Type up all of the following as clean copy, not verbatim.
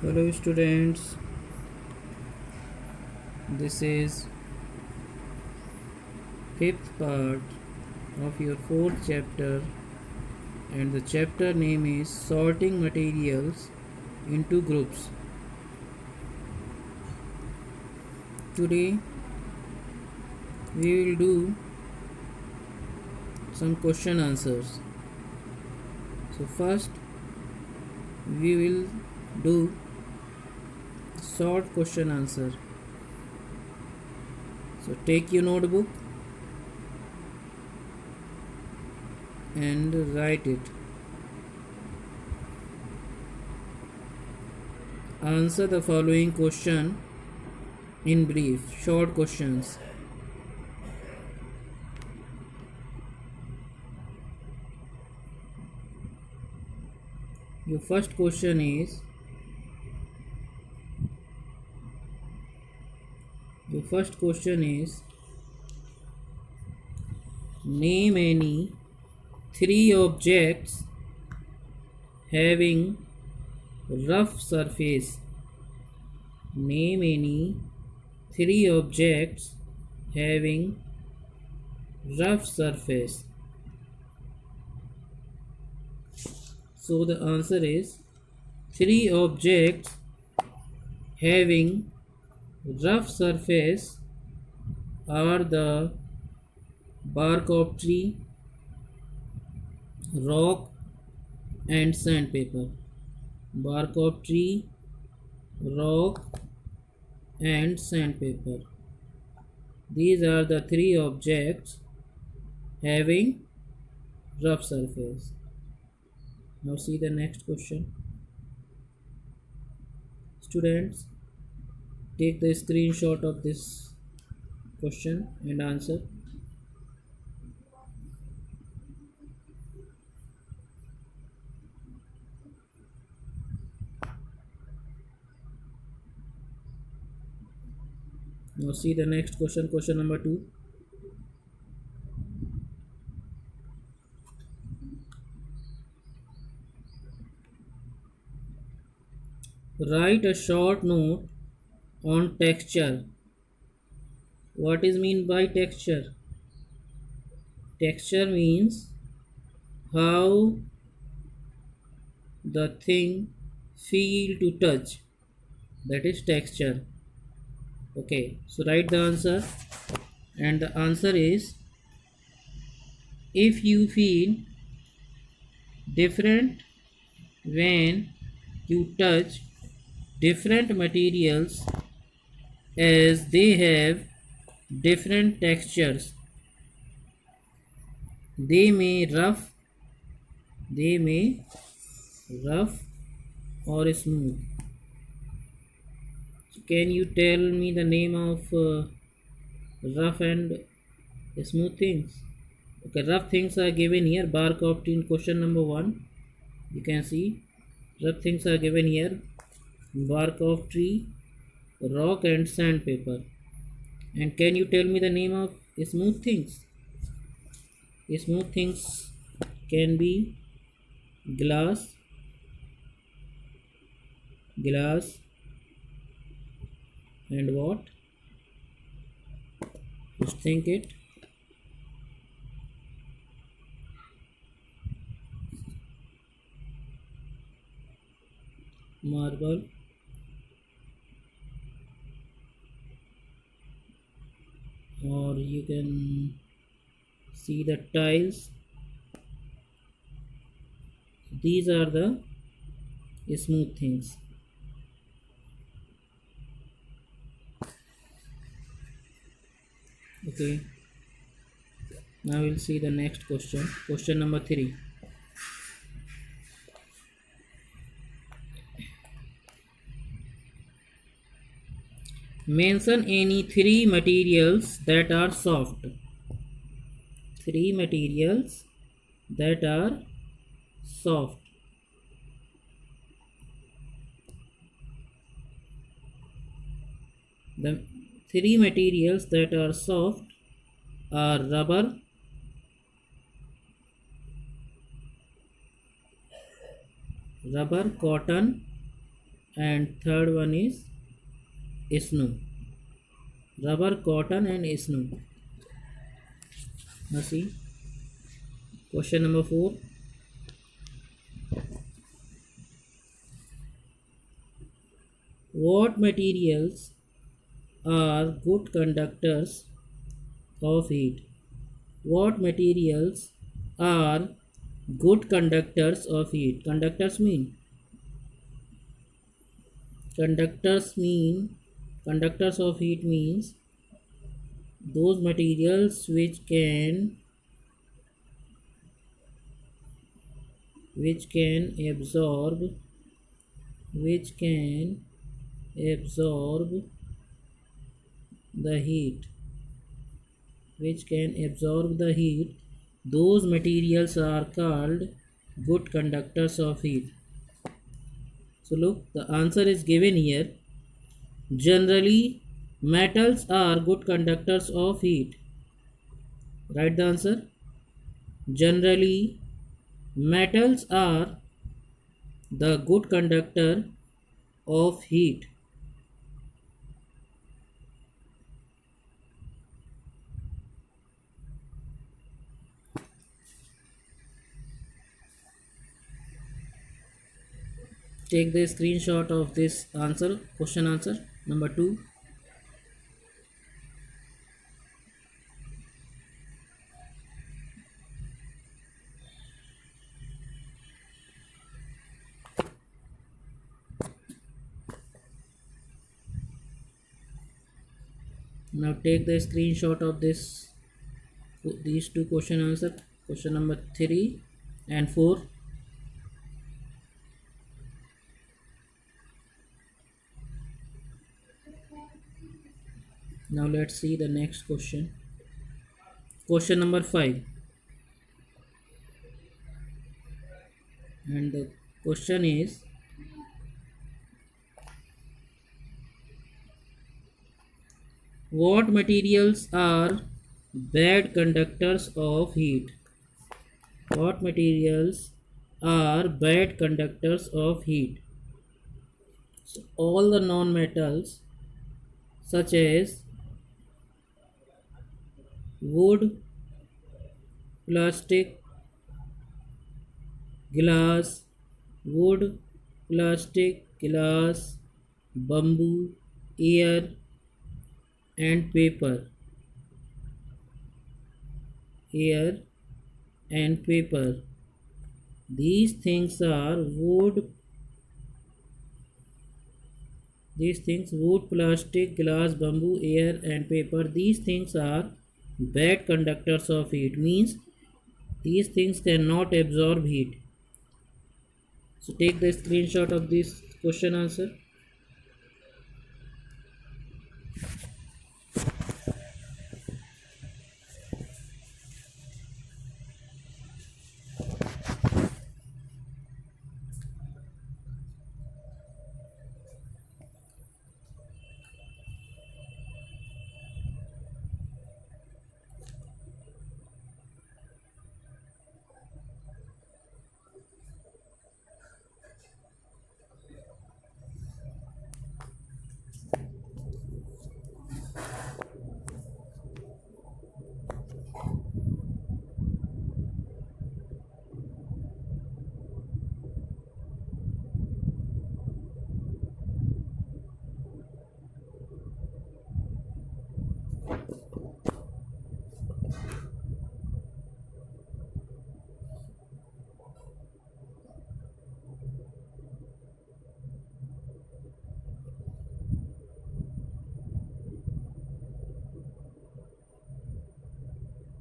Hello students, this is fifth part of your fourth chapter and the chapter name is sorting materials into groups. Today we will do some question answers. So first we will do short question answer. So take your notebook and write it. Answer the following question in brief, short questions. Your first question is name any three objects having rough surface. Name any three objects having rough surface. So the answer is three objects having rough surface are the bark of tree, rock and sandpaper. Bark of tree, rock and sandpaper. These are the three objects having rough surface. Now see the next question. Students, take the screenshot of this question and answer. Now see the next question, question number 2. Write a short note on texture. What is mean by texture? Texture means how the thing feel to touch. That is texture. Okay, so write the answer, and the answer is if you feel different when you touch different materials as they have different textures. They may rough or smooth. So can you tell me the name of rough and smooth things? Okay, rough things are given here. Bark of tree in question number 1. You can see rough things are given here. Bark of tree, rock and sandpaper. And can you tell me the name of smooth things? Smooth things can be glass, and what? Just think it. Marble, or you can see the tiles. These are the smooth things. Okay, now we'll see the next question, question number 3. Mention any three materials that are soft. Three materials that are soft. The three materials that are soft are rubber, cotton and third one is snow. Rubber, cotton and snow. Now see question number 4. What materials are good conductors of heat? What materials are good conductors of heat? Conductors of heat means those materials which can absorb the heat, those materials are called good conductors of heat. So look, the answer is given here. Generally, metals are good conductors of heat. Write the answer. Generally, metals are the good conductor of heat. Take the screenshot of this answer, question answer number 2. Now take the screenshot of these two question answer, question number 3 and 4. Now let's see the next question. Question number 5. And the question is, what materials are bad conductors of heat? What materials are bad conductors of heat? So all the non-metals such as wood, plastic, glass, wood, plastic, glass, bamboo, air and paper. Air and paper. These things are wood, plastic, glass, bamboo, air and paper. These things are bad conductors of heat. Means these things cannot absorb heat. So take the screenshot of this question answer.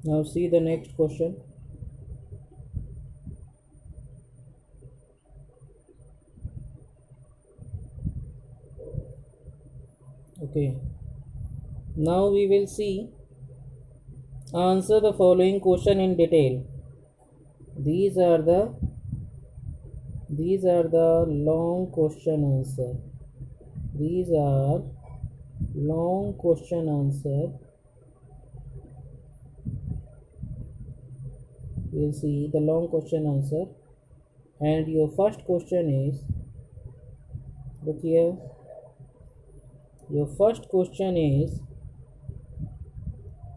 Now see the next question. Okay. Now we will see answer the following question in detail. These are the long question answer. These are long question answer. We'll see the long question answer. And your first question is, Look here. Your first question is,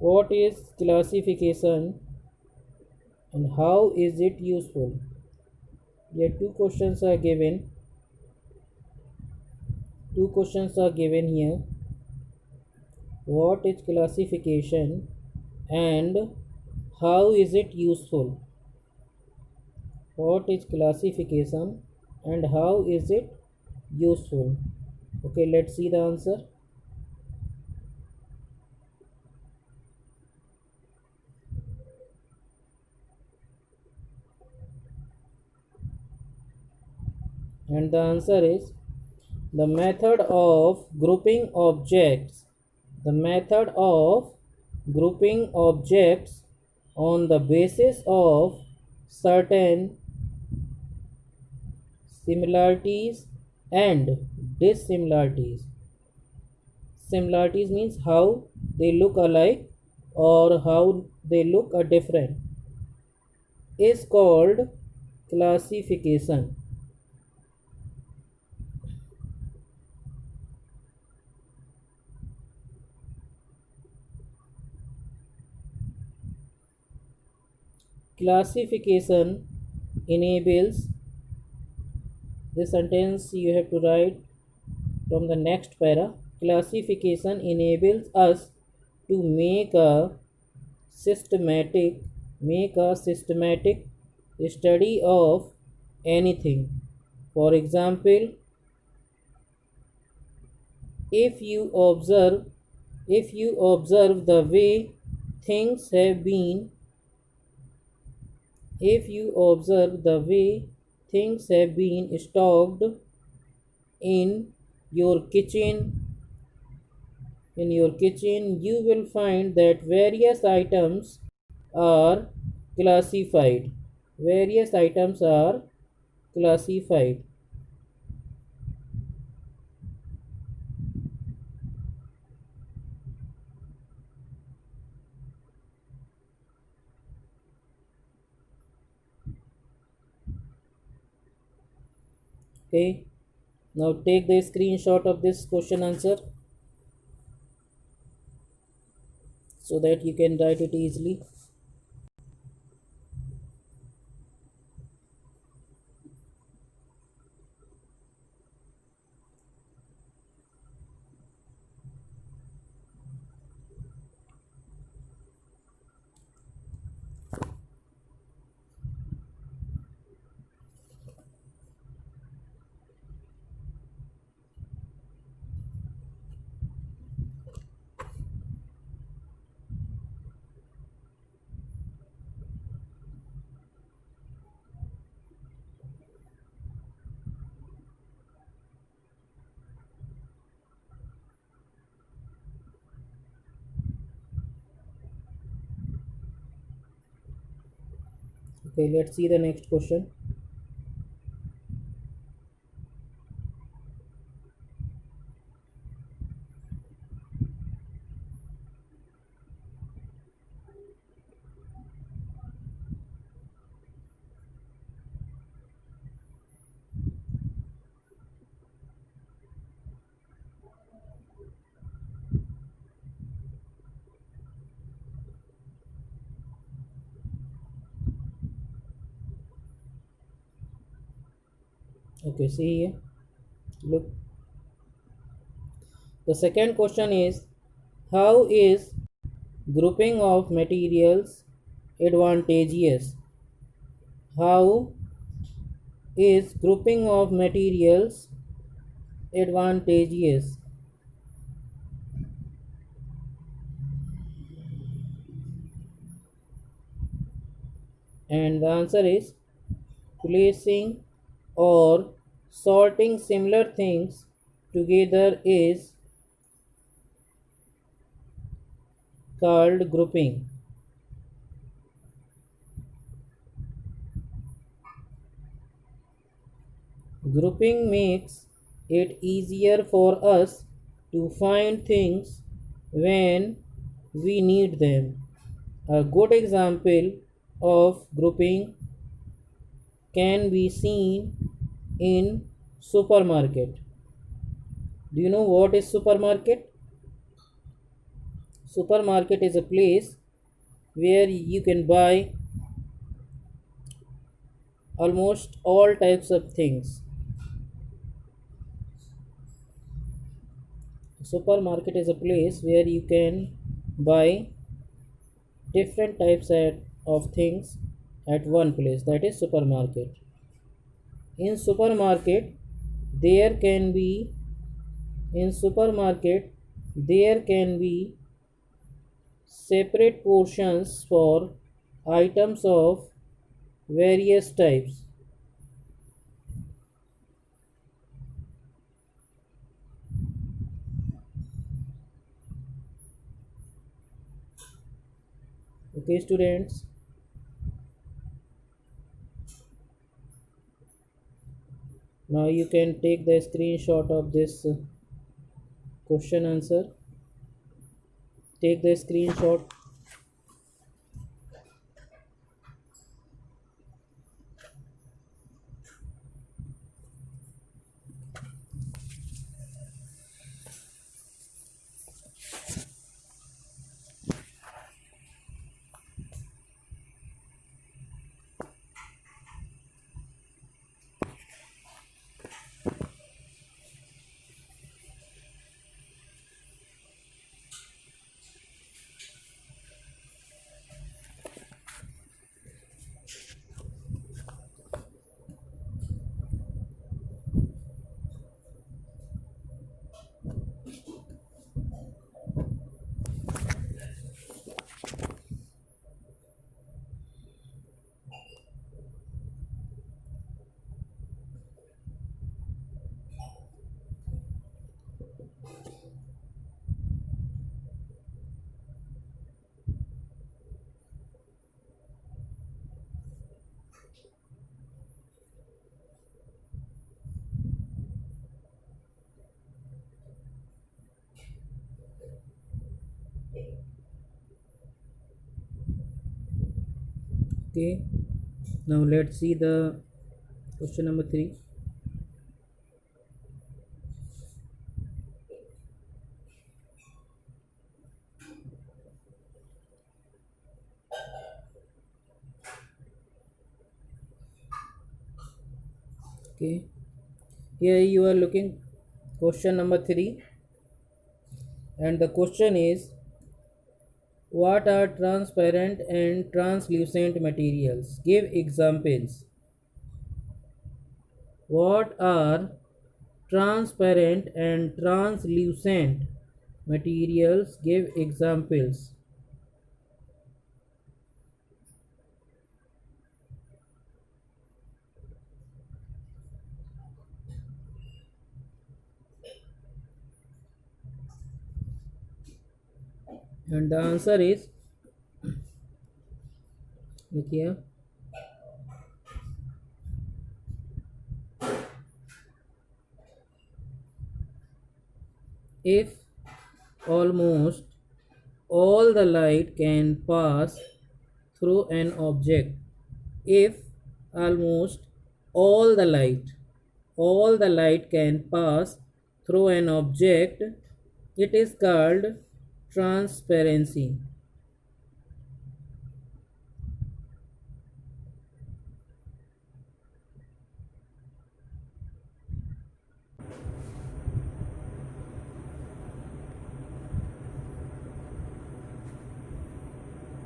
what is classification and how is it useful? Here two questions are given. Two questions are given here. What is classification and how is it useful? What is classification and how is it useful? Okay, let's see the answer. And the answer is the method of grouping objects. The method of grouping objects on the basis of certain similarities and dissimilarities. Similarities means how they look alike or how they look different, is called classification. Classification enables, this sentence you have to write from the next para. Classification enables us to systematic make a systematic study of anything. For example, if you observe the way things have been if you observe the way things have been stocked in your kitchen you will find that are classified various items are classified. Okay, now take the screenshot of this question answer so that you can write it easily. Okay, let's see the next question. Okay, see here, look, the second question is, how is grouping of materials advantageous? How is grouping of materials advantageous? And the answer is, placing or sorting similar things together is called grouping. Grouping makes it easier for us to find things when we need them. A good example of grouping can be seen in supermarket. Do you know what is supermarket? Supermarket is a place where you can buy almost all types of things. Supermarket is a place where you can buy different types of things at one place. That is supermarket. In supermarket, there can be in supermarket there can be separate portions for items of various types. Okay, students. Now you can take the screenshot of this question answer. Take the screenshot. Okay, now let's see the question number 3. Okay, here you are looking question number 3, and the question is, what are transparent and translucent materials? Give examples. What are transparent and translucent materials? Give examples. And the answer is, look here, if almost all the light can pass through an object, if almost all the light can pass through an object, it is called transparency.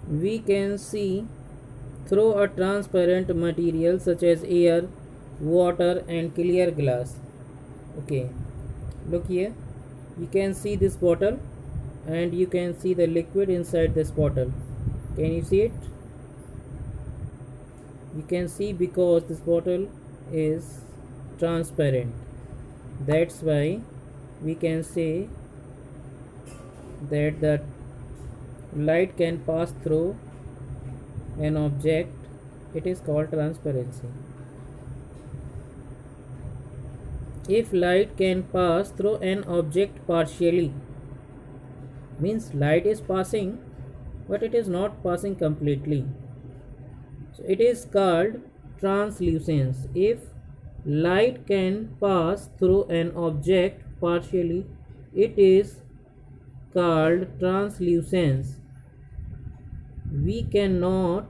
We can see through a transparent material such as air, water and clear glass. Okay, look here, you can see this bottle and you can see the liquid inside this bottle. Can you see it? You can see because this bottle is transparent. That's why we can say that the light can pass through an object. It is called transparency. If light can pass through an object partially, means light is passing but it is not passing completely, so it is called translucence. If light can pass through an object partially, it is called translucence. We cannot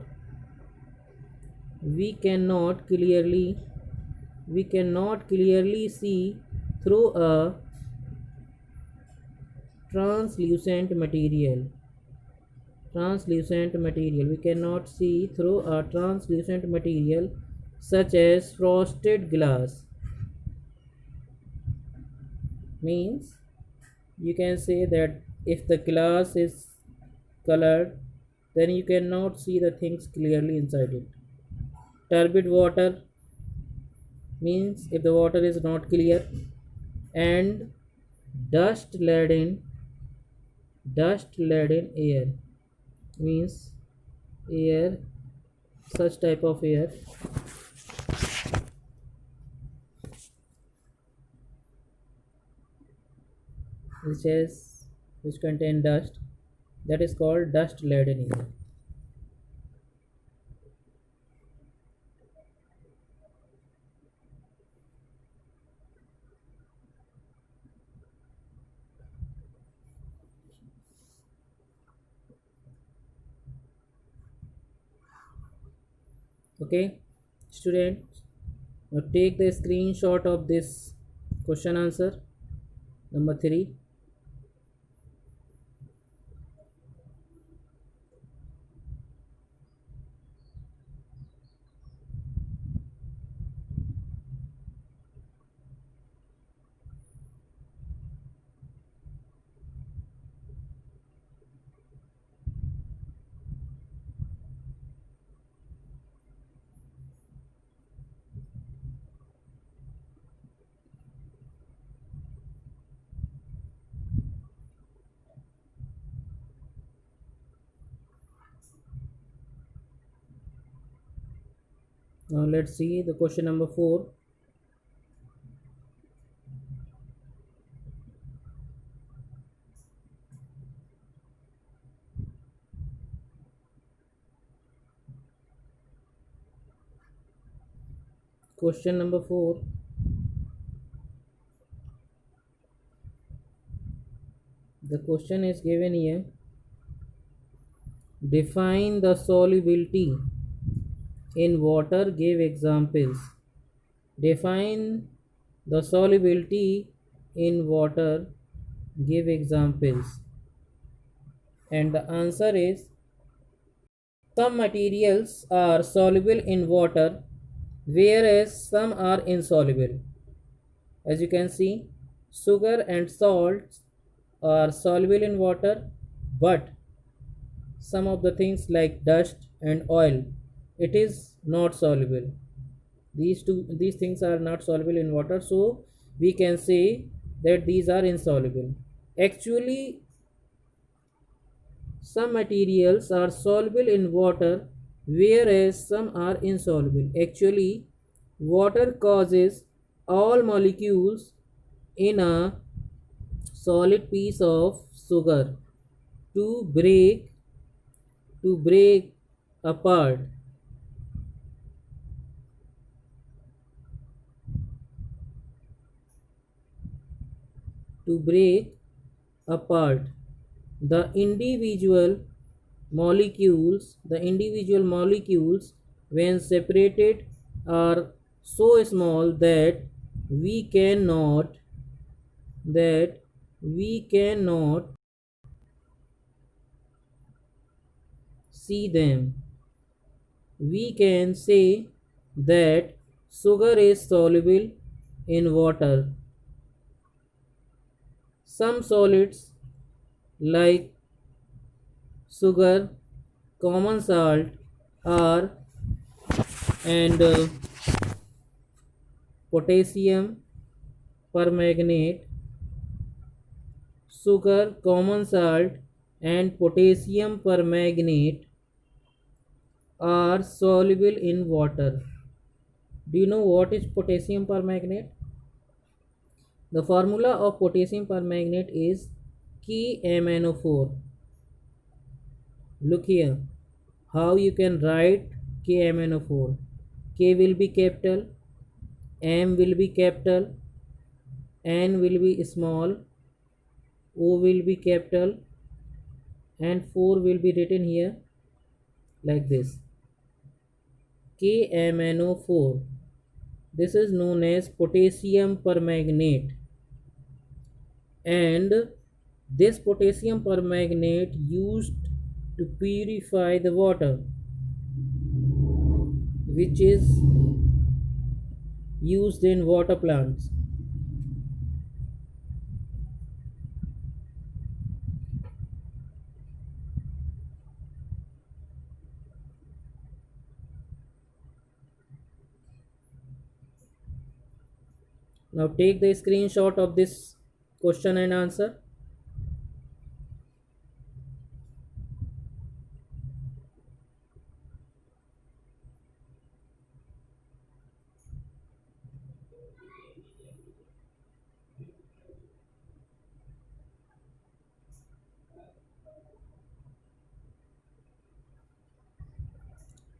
we cannot clearly we cannot clearly see through a translucent material. We cannot see through a translucent material such as frosted glass. Means you can say that if the glass is colored, then you cannot see the things clearly inside it. Turbid water means if the water is not clear, and dust laden air means air, such type of air which contain dust, that is called dust laden air. Okay, students, now take the screenshot of this question answer number 3. Now let's see the question number 4. Question number 4. The question is given here. Define the solubility in water. Give examples. Define the solubility in water. Give examples. And the answer is some materials are soluble in water whereas some are insoluble. As you can see, sugar and salts are soluble in water, but some of the things like dust and oil, it is not soluble. These things are not soluble in water, so we can say that these are insoluble. Actually, some materials are soluble in water whereas some are insoluble. Actually, water causes all molecules in a solid piece of sugar to break apart. To break apart the individual molecules when separated are so small we cannot that we cannot see them. We can say that sugar is soluble in water. Some solids like sugar, common salt are and potassium permanganate, sugar, common salt and potassium permanganate are soluble in water. Do you know what is potassium permanganate? The formula of potassium permanganate is KMnO4. Look here how you can write KMnO4. K will be capital, M will be capital, N will be small, O will be capital, and 4 will be written here like this, KMnO4. This is known as potassium permanganate, and this potassium permanganate used to purify the water, which is used in water plants. Now take the screenshot of this question and answer.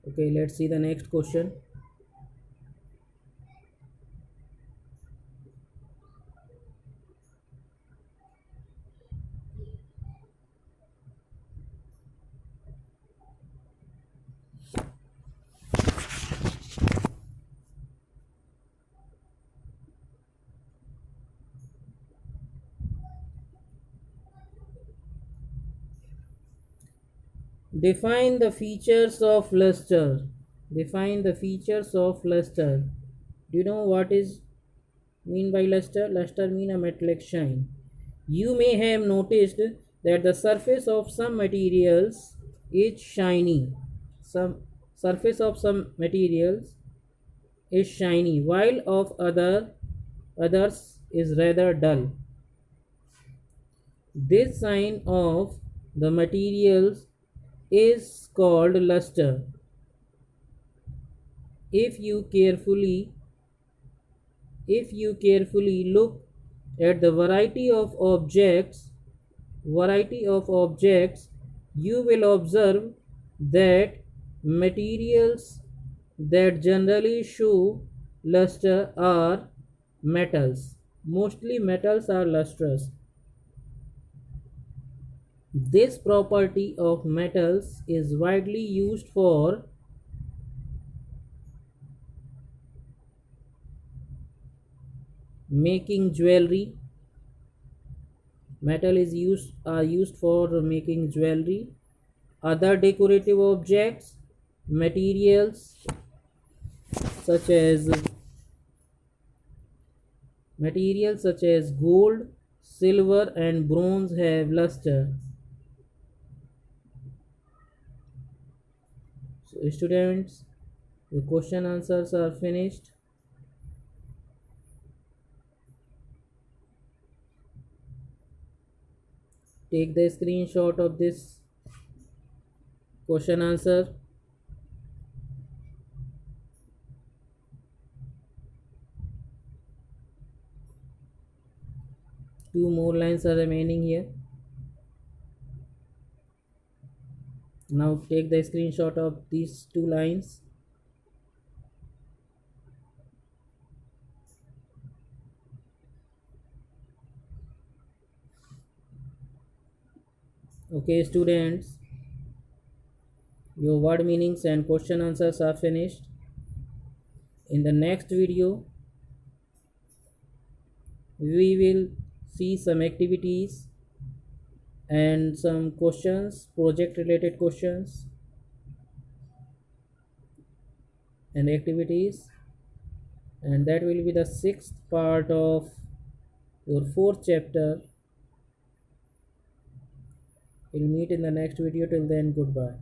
Okay, let's see the next question. Define the features of luster. Define the features of luster. Do you know what is mean by luster? Luster mean a metallic shine. You may have noticed that the surface of some materials is shiny. Some surface of some materials is shiny, while of others is rather dull. This sign of the materials is called luster. If you carefully if you carefully look at the variety of objects, you will observe that materials that generally show luster are metals. Mostly metals are lustrous. This property of metals is widely used for making jewelry. Metal is used for making jewelry, other decorative objects, such as materials such as gold, silver and bronze have luster. So students, the question answers are finished. Take the screenshot of this question answer. Two more lines are remaining here. Now take the screenshot of these two lines. Okay students, your word meanings and question answers are finished. In the next video we will see some activities and some questions, project related questions and activities, and that will be the sixth part of your fourth chapter. We'll meet in the next video. Till then, goodbye.